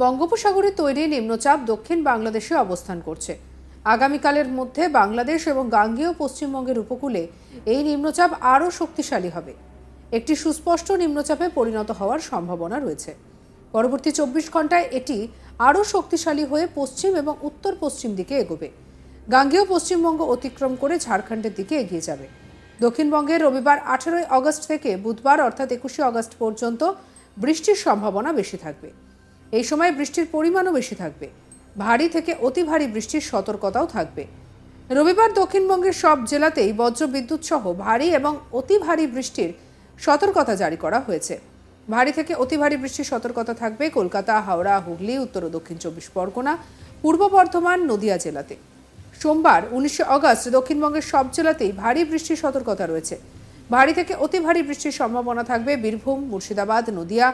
বঙ্গোপসাগরে তৈরি নিম্নচাপ দক্ষিণ বাংলাদেশে অবস্থান করছে। আগামীকালের মধ্যে বাংলাদেশ এবং গাঙ্গেয় পশ্চিমবঙ্গের উপকূলে এই নিম্নচাপ আরও শক্তিশালী হবে। একটি সুস্পষ্ট নিম্নচাপে পরিণত হওয়ার সম্ভাবনা রয়েছে। পরবর্তী 24 ঘন্টায় এটি আরও শক্তিশালী হয়ে পশ্চিম এবং উত্তর পশ্চিম দিকে এগোবে। গাঙ্গেয় পশ্চিমবঙ্গ অতিক্রম করে ঝাড়খণ্ডের দিকে এগিয়ে যাবে। দক্ষিণবঙ্গে রবিবার 18 আগস্ট থেকে বুধবার অর্থাৎ 21 আগস্ট পর্যন্ত বৃষ্টির সম্ভাবনা বেশি থাকবে। এই সময় বৃষ্টির পরিমাণও বেশি থাকবে। ভারী থেকে অতি ভারী বৃষ্টির সতর্কতাও থাকবে। রবিবার দক্ষিণবঙ্গের সব জেলাতেই বজ্রবিদ্যুৎ সহ ভারী এবং অতি ভারী বৃষ্টির সতর্কতা জারি করা হয়েছে। ভারী থেকে অতি ভারী বৃষ্টির সতর্কতা থাকবে কলকাতা, হাওড়া, হুগলি, উত্তর ও দক্ষিণ 24 পরগনা, পূর্ব বর্ধমান, নদিয়া জেলাতে। সোমবার 19 আগস্ট দক্ষিণবঙ্গের সব জেলাতেই ভারী বৃষ্টির সতর্কতা রয়েছে। ভারী থেকে অতি ভারী বৃষ্টির সম্ভাবনা থাকবে বীরভূম, মুর্শিদাবাদ, নদিয়া,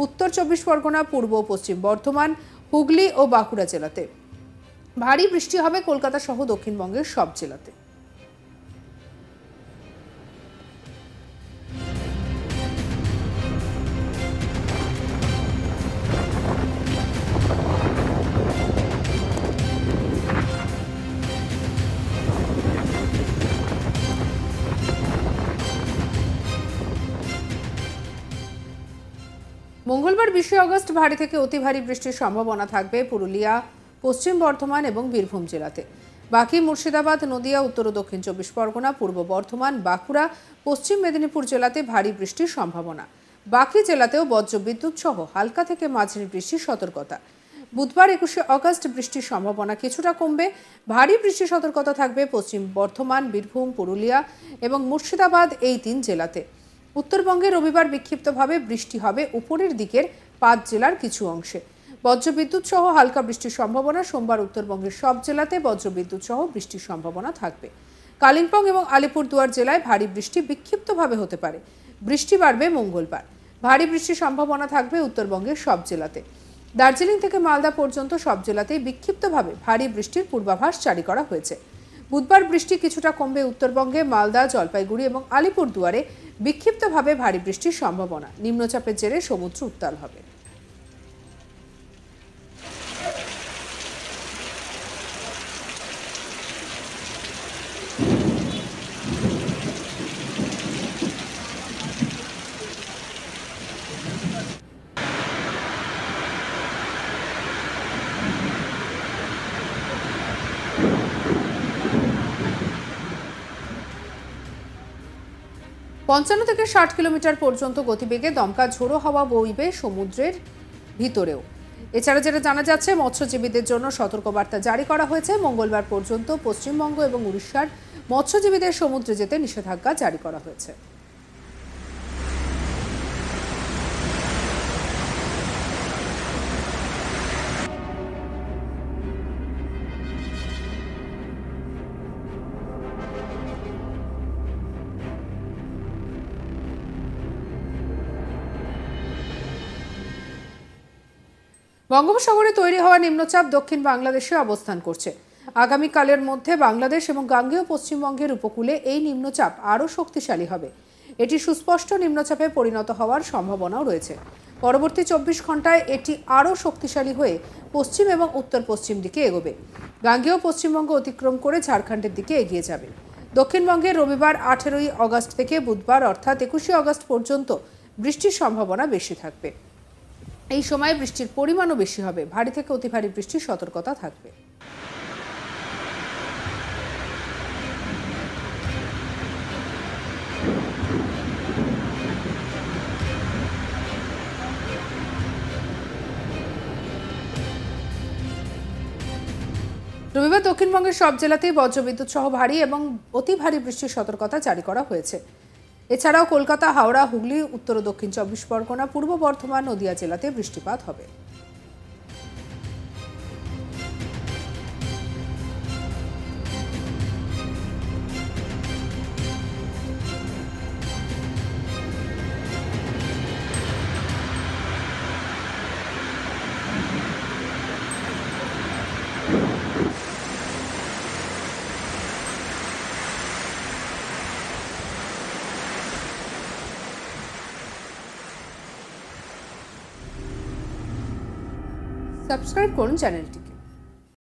উত্তর 24 পরগনা, পূর্ব ও পশ্চিম বর্ধমান, হুগলি ও বাঁকুড়া জেলাতে। ভারী বৃষ্টি হবে কলকাতা সহ দক্ষিণবঙ্গের সব জেলাতে। মঙ্গলবার 20 আগস্ট ভারী থেকে অতি ভারী বৃষ্টির সম্ভাবনা থাকবে পুরুলিয়া, পশ্চিম বর্ধমান এবং বীরভূম জেলাতে। বাকি মুর্শিদাবাদ, নদিয়া, উত্তর ও দক্ষিণ 24 পরগনা, পূর্ব বর্ধমান, বাঁকুড়া, পশ্চিম মেদিনীপুর জেলাতে ভারী বৃষ্টির সম্ভাবনা। বাকি জেলাতেও বজ্রবিদ্যুৎ সহ হালকা থেকে মাঝারি বৃষ্টির সতর্কতা। বুধবার 21 আগস্ট বৃষ্টির সম্ভাবনা কিছুটা কমবে। ভারী বৃষ্টির সতর্কতা থাকবে পশ্চিম বর্ধমান, বীরভূম, পুরুলিয়া এবং মুর্শিদাবাদ এই 3 জেলাতে। উত্তরবঙ্গে রবিবার বিক্ষিপ্তভাবে বৃষ্টি হবে উপরের দিকের 5 জেলার কিছু অংশে। বজ্রবিদ্যুৎ সহ হালকা বৃষ্টির সম্ভাবনা। সোমবার উত্তরবঙ্গের সব জেলাতে বজ্রবিদ্যুৎ সহ বৃষ্টির সম্ভাবনা থাকবে। কালিম্পং এবং আলিপুরদুয়ার জেলায় ভারী বৃষ্টি বিক্ষিপ্তভাবে হতে পারে। বৃষ্টি বাড়বে মঙ্গলবার। ভারী বৃষ্টির সম্ভাবনা থাকবে উত্তরবঙ্গের সব জেলাতে। দার্জিলিং থেকে মালদা পর্যন্ত সব জেলাতেই বিক্ষিপ্তভাবে ভারী বৃষ্টির পূর্বাভাস জারি করা হয়েছে। বুধবার বৃষ্টি কিছুটা কমবে উত্তরবঙ্গে, মালদা, জলপাইগুড়ি এবং আলিপুরদুয়ারে বিক্ষিপ্তভাবে ভারী বৃষ্টির সম্ভাবনা। নিম্নচাপের জেরে সমুদ্র উত্তাল হবে। পঞ্চান্ন থেকে 60 কিলোমিটার পর্যন্ত গতিবেগে দমকা ঝোড়ো হাওয়া বইবে সমুদ্রের ভিতরেও। এছাড়া যেটা জানা যাচ্ছে, মৎস্যজীবীদের জন্য সতর্কবার্তা জারি করা হয়েছে। মঙ্গলবার পর্যন্ত পশ্চিমবঙ্গ এবং উড়িষ্যার মৎস্যজীবীদের সমুদ্রে যেতে নিষেধাজ্ঞা জারি করা হয়েছে। বঙ্গোপসাগরে তৈরি হওয়া নিম্নচাপ দক্ষিণ বাংলাদেশে অবস্থান করছে। আগামীকালের মধ্যে বাংলাদেশ এবং গাঙ্গেয় পশ্চিমবঙ্গের উপকূলে এই নিম্নচাপ আরও শক্তিশালী হবে। এটি সুস্পষ্ট নিম্নচাপে পরিণত হওয়ার সম্ভাবনাও রয়েছে। পরবর্তী 24 ঘন্টায় এটি আরও শক্তিশালী হয়ে পশ্চিম এবং উত্তর পশ্চিম দিকে এগোবে। গাঙ্গেয় পশ্চিমবঙ্গ অতিক্রম করে ঝাড়খণ্ডের দিকে এগিয়ে যাবে। দক্ষিণবঙ্গে রবিবার 18 আগস্ট থেকে বুধবার অর্থাৎ 21 আগস্ট পর্যন্ত বৃষ্টির সম্ভাবনা বেশি থাকবে। এই সময় বৃষ্টির পরিমাণও বেশি হবে। ভারী থেকে অতি ভারী বৃষ্টির সতর্কতা থাকবে। রবিবার দক্ষিণবঙ্গের সব জেলাতেই বজ্রবিদ্যুৎ সহ ভারী এবং অতি ভারী বৃষ্টির সতর্কতা জারি করা হয়েছে। এছাড়াও কলকাতা, হাওড়া, হুগলি, উত্তর ও দক্ষিণ 24 পরগনা, পূর্ব বর্ধমান, নদিয়া জেলাতে বৃষ্টিপাত হবে। সাবস্ক্রাইব করুন চ্যানেলটি।